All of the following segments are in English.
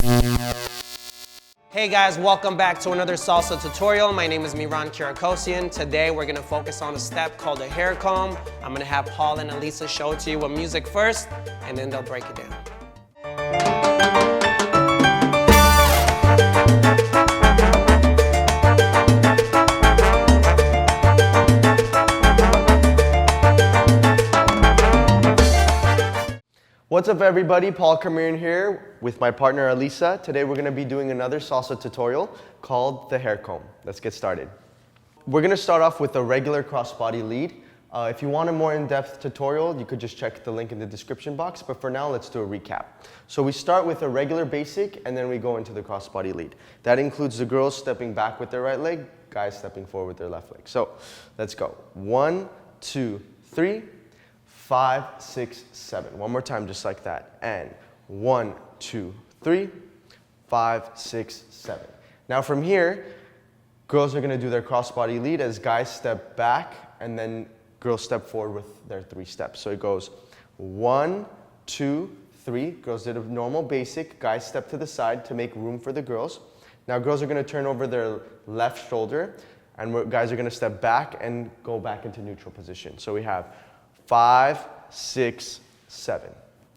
Hey guys, welcome back to another salsa tutorial. My name is Mihran Kirakosian. Today we're gonna focus on a step called a hair comb. I'm gonna have Paul and Alisa show it to you with music first, and then they'll break it down. What's up everybody, Paul Karmiryan here with my partner Alisa. Today we're going to be doing another salsa tutorial called the hair comb. Let's get started. We're going to start off with a regular crossbody lead. If you want a more in-depth tutorial, you could just check the link in the description box, but for now let's do a recap. So we start with a regular basic and then we go into the crossbody lead. That includes the girls stepping back with their right leg, guys stepping forward with their left leg. So let's go. 1, 2, 3. 5, 6, 7. One more time, just like that. And 1, 2, 3, 5, 6, 7. Now from here, girls are going to do their crossbody lead as guys step back and then girls step forward with their 3 steps. So it goes 1, 2, 3. Girls did a normal basic. Guys step to the side to make room for the girls. Now girls are going to turn over their left shoulder and guys are going to step back and go back into neutral position. So we have 5, 6, 7.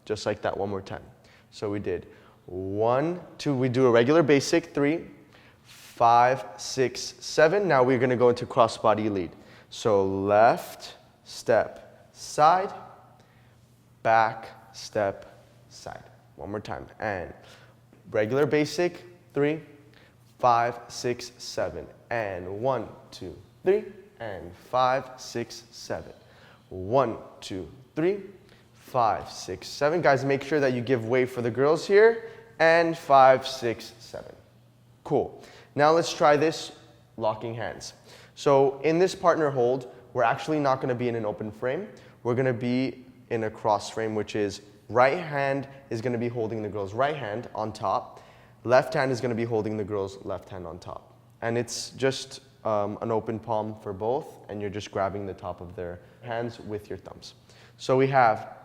Just like that, one more time. So we did 1, 2, we do a regular basic, 3, 5, 6, 7. Now we're going to go into crossbody lead. So left, step, side, back, step, side. One more time. And regular basic, 3, 5, 6, 7. And 1, 2, 3, and 5, 6, 7. 1, 2, 3, 5, 6, 7. Guys, make sure that you give way for the girls here. And 5, 6, 7. Cool. Now let's try this locking hands. So in this partner hold, we're actually not going to be in an open frame. We're going to be in a cross frame, which is right hand is going to be holding the girl's right hand on top. Left hand is going to be holding the girl's left hand on top. And it's just an open palm for both, and you're just grabbing the top of their hands with your thumbs. So we have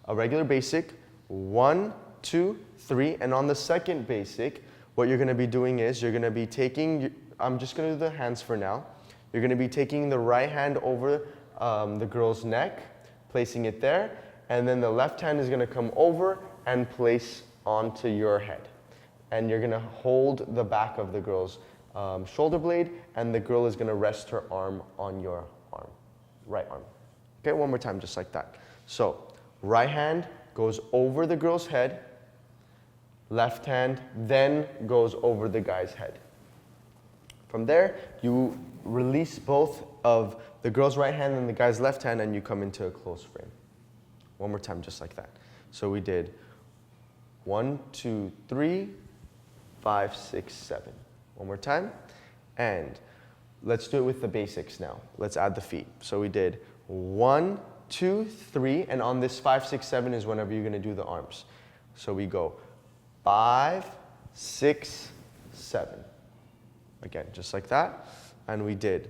a regular basic, 1, 2, 3, and on the second basic, what you're going to be doing is you're going to be taking, I'm just going to do the hands for now. You're going to be taking the right hand over the girl's neck, placing it there, and then the left hand is going to come over and place onto your head. And you're going to hold the back of the girl's shoulder blade, and the girl is going to rest her arm on your arm, right arm. Okay, one more time, just like that. So, right hand goes over the girl's head, left hand then goes over the guy's head. From there, you release both of the girl's right hand and the guy's left hand, and you come into a closed frame. One more time, just like that. So we did 1, 2, 3, 5, 6, 7. One more time, and let's do it with the basics now. Let's add the feet. So we did 1, 2, 3, and on this 5, 6, 7 is whenever you're going to do the arms. So we go 5, 6, 7. Again, just like that. And we did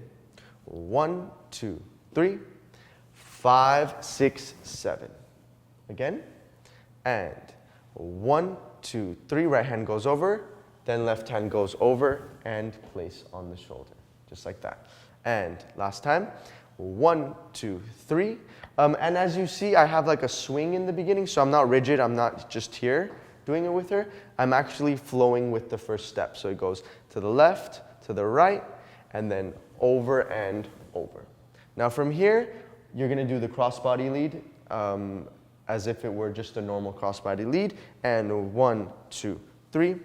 1, 2, 3, 5, 6, 7. Again. And 1, 2, 3, right hand goes over, then left hand goes over and place on the shoulder. Just like that. And last time. 1, 2, 3. And as you see, I have like a swing in the beginning, so I'm not rigid. I'm not just here doing it with her. I'm actually flowing with the first step. So it goes to the left, to the right, and then over and over. Now from here, you're going to do the crossbody lead as if it were just a normal crossbody lead. And 1, 2, 3,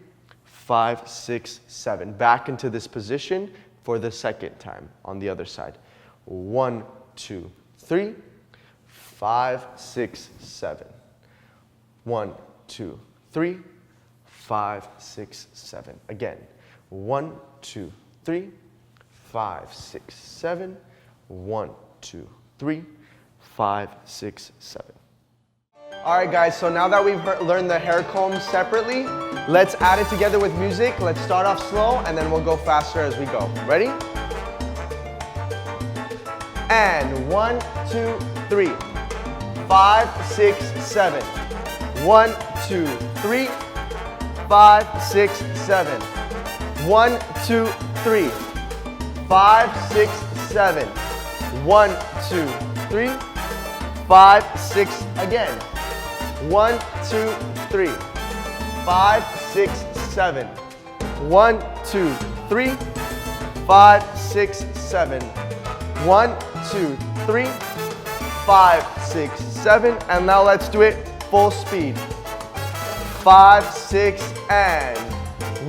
5, 6, 7. Back into this position for the second time on the other side. 1, 2, 3, 5, 6, 7. 1, 2, 3, 5, 6, 7. Again. 1, 2, 3, 5, 6, 7. 1, 2, 3, 5, 6, 7. All right, guys, so now that we've learned the hair comb separately, let's add it together with music. Let's start off slow, and then we'll go faster as we go. Ready? And 1, 2, 3, 5, 6, 7. 1, 2, 3, 5, 6, 7. 1, 2, 3. 5, 6, 7. 1, 2, 3. 5, 6 again. 1, 2, 3. 5, 6, 7. 1, 2, 3. 5, 6, 7. 1, 2, 3. 5, 6, 7. And now let's do it full speed. 5, 6, and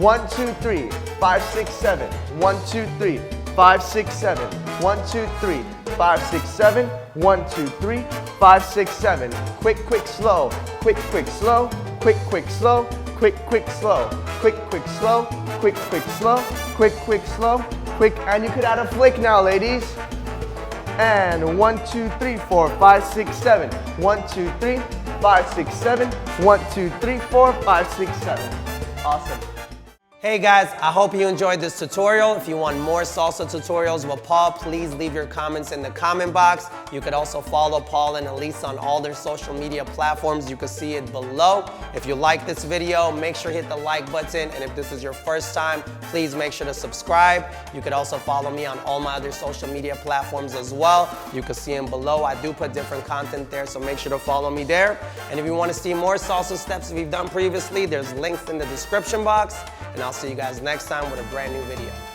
1, 2, 3. 5, 6, 7. 1, 2, 3. 5, 6, 7. 1, 2, 3. 5, 6, 7. 1, 2, 3. 5, 6, 7. Quick, quick, slow. Quick, quick, slow. Quick, quick, slow. Quick, quick, slow. Quick, quick, slow. Quick, quick, slow. Quick, quick, slow. Quick, and you could add a flick now, ladies. And 1, 2, 3, 4, 5, 6, 7. 1, 2, 3, 5, 6, 7. 1, 2, 3, 4, 5, 6, 7. Awesome. Hey guys, I hope you enjoyed this tutorial. If you want more salsa tutorials with Paul, please leave your comments in the comment box. You could also follow Paul and Alisa on all their social media platforms. You can see it below. If you like this video, make sure to hit the like button. And if this is your first time, please make sure to subscribe. You could also follow me on all my other social media platforms as well. You can see them below. I do put different content there, so make sure to follow me there. And if you want to see more salsa steps we've done previously, there's links in the description box. And I'll see you guys next time with a brand new video.